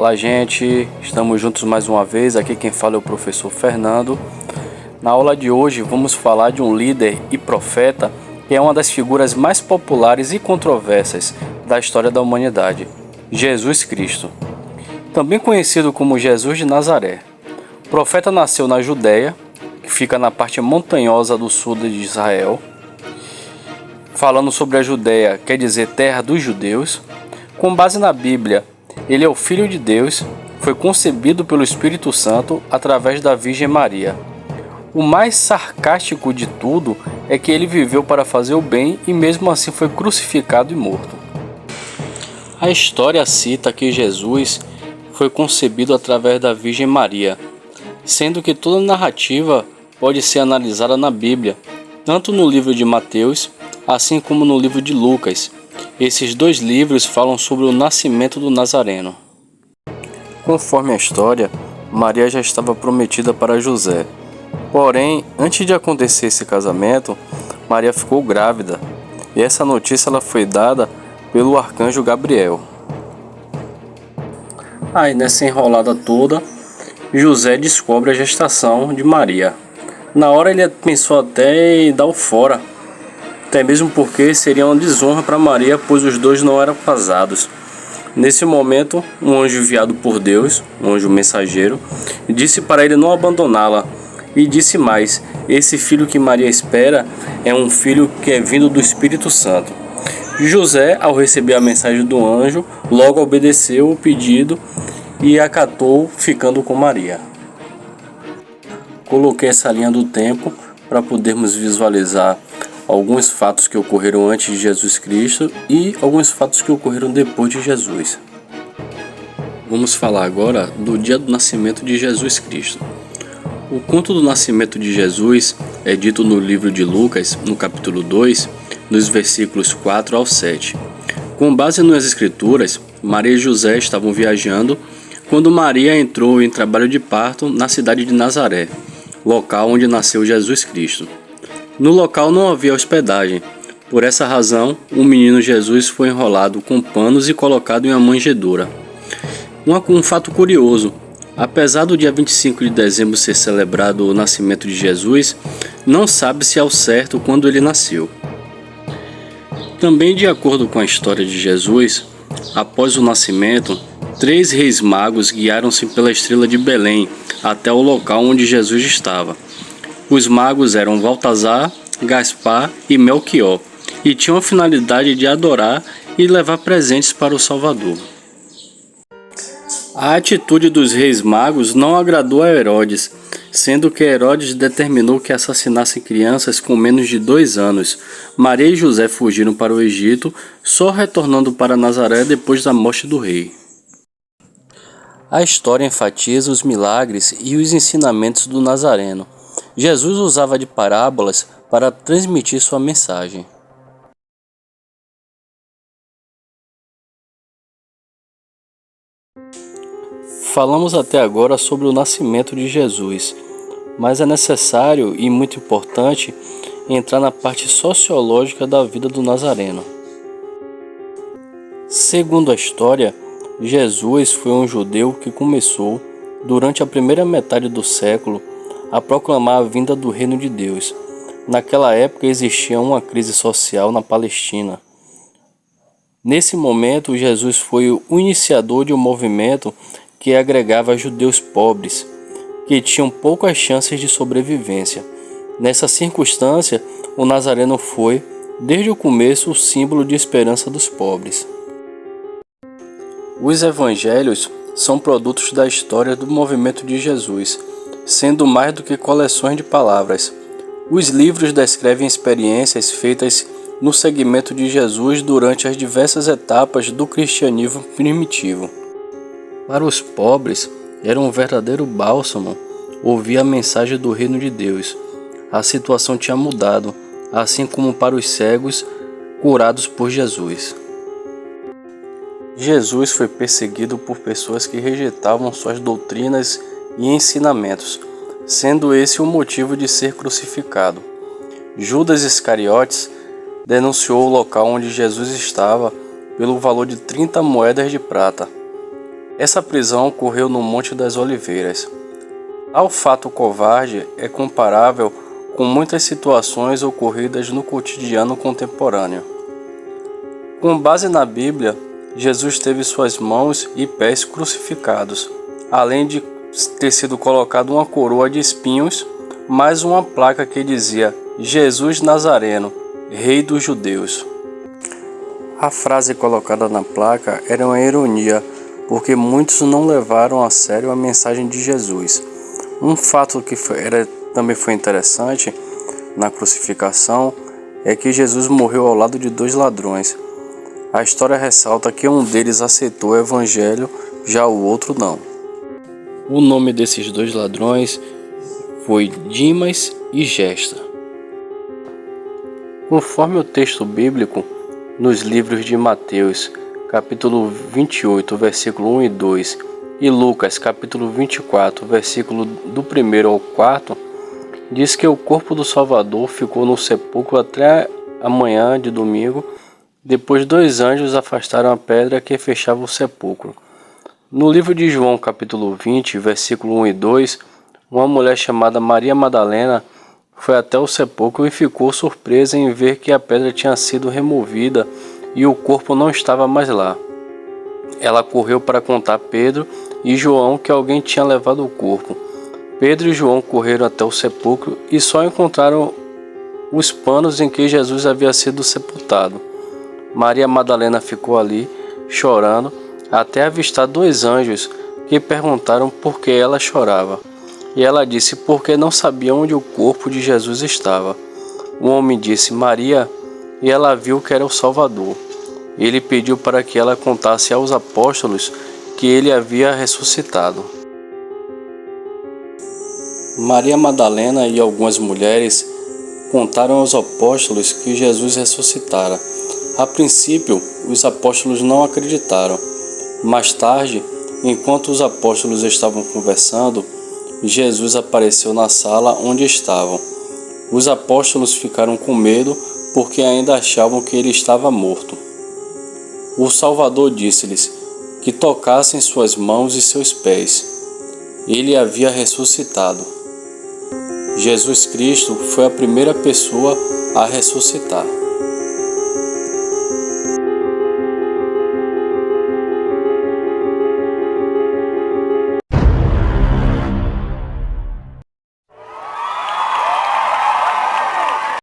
Fala, gente, estamos juntos mais uma vez. Aqui quem fala é o professor Fernando. Na aula de hoje vamos falar de um líder e profeta que é uma das figuras mais populares e controversas da história da humanidade, Jesus Cristo, também conhecido como Jesus de Nazaré. O profeta nasceu na Judéia, que fica na parte montanhosa do sul de Israel. Falando sobre a Judéia, quer dizer terra dos judeus. Com base na Bíblia, ele é o Filho de Deus, foi concebido pelo Espírito Santo através da Virgem Maria. O mais sarcástico de tudo é que ele viveu para fazer o bem e mesmo assim foi crucificado e morto. A história cita que Jesus foi concebido através da Virgem Maria, sendo que toda narrativa pode ser analisada na Bíblia, tanto no livro de Mateus, assim como no livro de Lucas. Esses dois livros falam sobre o nascimento do Nazareno. Conforme a história, Maria já estava prometida para José. Porém, antes de acontecer esse casamento, Maria ficou grávida. E essa notícia ela foi dada pelo arcanjo Gabriel. Aí nessa enrolada toda, José descobre a gestação de Maria. Na hora ele pensou até em dar o fora. Até mesmo porque seria uma desonra para Maria, pois os dois não eram casados. Nesse momento, um anjo enviado por Deus, um anjo mensageiro, disse para ele não abandoná-la. E disse mais: esse filho que Maria espera é um filho que é vindo do Espírito Santo. José, ao receber a mensagem do anjo, logo obedeceu o pedido e acatou, ficando com Maria. Coloquei essa linha do tempo para podermos visualizar alguns fatos que ocorreram antes de Jesus Cristo e alguns fatos que ocorreram depois de Jesus. Vamos falar agora do dia do nascimento de Jesus Cristo. O conto do nascimento de Jesus é dito no livro de Lucas, no capítulo 2, nos versículos 4 ao 7. Com base nas escrituras, Maria e José estavam viajando quando Maria entrou em trabalho de parto na cidade de Nazaré, local onde nasceu Jesus Cristo. No local não havia hospedagem. Por essa razão, o menino Jesus foi enrolado com panos e colocado em uma manjedoura. Um fato curioso: apesar do dia 25 de dezembro ser celebrado o nascimento de Jesus, não sabe-se ao certo quando ele nasceu. Também, de acordo com a história de Jesus, após o nascimento, 3 reis magos guiaram-se pela estrela de Belém até o local onde Jesus estava. Os magos eram Baltazar, Gaspar e Melquior, e tinham a finalidade de adorar e levar presentes para o Salvador. A atitude dos reis magos não agradou a Herodes, sendo que Herodes determinou que assassinassem crianças com menos de 2 anos. Maria e José fugiram para o Egito, só retornando para Nazaré depois da morte do rei. A história enfatiza os milagres e os ensinamentos do Nazareno. Jesus usava de parábolas para transmitir sua mensagem. Falamos até agora sobre o nascimento de Jesus, mas é necessário e muito importante entrar na parte sociológica da vida do Nazareno. Segundo a história, Jesus foi um judeu que começou, durante a primeira metade do século, a proclamar a vinda do reino de Deus. Naquela época existia uma crise social na Palestina. Nesse momento, Jesus foi o iniciador de um movimento que agregava judeus pobres, que tinham poucas chances de sobrevivência. Nessa circunstância, o Nazareno foi, desde o começo, o símbolo de esperança dos pobres. Os evangelhos são produtos da história do movimento de Jesus, sendo mais do que coleções de palavras. Os livros descrevem experiências feitas no seguimento de Jesus durante as diversas etapas do cristianismo primitivo. Para os pobres, era um verdadeiro bálsamo ouvir a mensagem do reino de Deus. A situação tinha mudado, assim como para os cegos curados por Jesus. Jesus foi perseguido por pessoas que rejeitavam suas doutrinas e ensinamentos, sendo esse o motivo de ser crucificado. Judas Iscariotes denunciou o local onde Jesus estava pelo valor de 30 moedas de prata. Essa prisão ocorreu no Monte das Oliveiras. Tal fato covarde é comparável com muitas situações ocorridas no cotidiano contemporâneo. Com base na Bíblia, Jesus teve suas mãos e pés crucificados, além de ter sido colocado uma coroa de espinhos, mais uma placa que dizia Jesus Nazareno, Rei dos Judeus. A frase colocada na placa era uma ironia, porque muitos não levaram a sério a mensagem de Jesus. Um fato que também foi interessante na crucificação é que Jesus morreu ao lado de 2 ladrões. A história ressalta que um deles aceitou o evangelho, já o outro não. O nome desses 2 ladrões foi Dimas e Gesta. Conforme o texto bíblico, nos livros de Mateus, capítulo 28, versículo 1 e 2, e Lucas, capítulo 24, versículo do 1 ao 4, diz que o corpo do Salvador ficou no sepulcro até a manhã de domingo. Depois 2 anjos afastaram a pedra que fechava o sepulcro. No livro de João, capítulo 20, versículo 1 e 2, uma mulher chamada Maria Madalena foi até o sepulcro e ficou surpresa em ver que a pedra tinha sido removida e o corpo não estava mais lá. Ela correu para contar a Pedro e João que alguém tinha levado o corpo. Pedro e João correram até o sepulcro e só encontraram os panos em que Jesus havia sido sepultado. Maria Madalena ficou ali, chorando, até avistar 2 anjos que perguntaram por que ela chorava. E ela disse porque não sabia onde o corpo de Jesus estava. O homem disse Maria, e ela viu que era o Salvador. Ele pediu para que ela contasse aos apóstolos que ele havia ressuscitado. Maria Madalena e algumas mulheres contaram aos apóstolos que Jesus ressuscitara. A princípio, os apóstolos não acreditaram. Mais tarde, enquanto os apóstolos estavam conversando, Jesus apareceu na sala onde estavam. Os apóstolos ficaram com medo porque ainda achavam que ele estava morto. O Salvador disse-lhes que tocassem suas mãos e seus pés. Ele havia ressuscitado. Jesus Cristo foi a primeira pessoa a ressuscitar.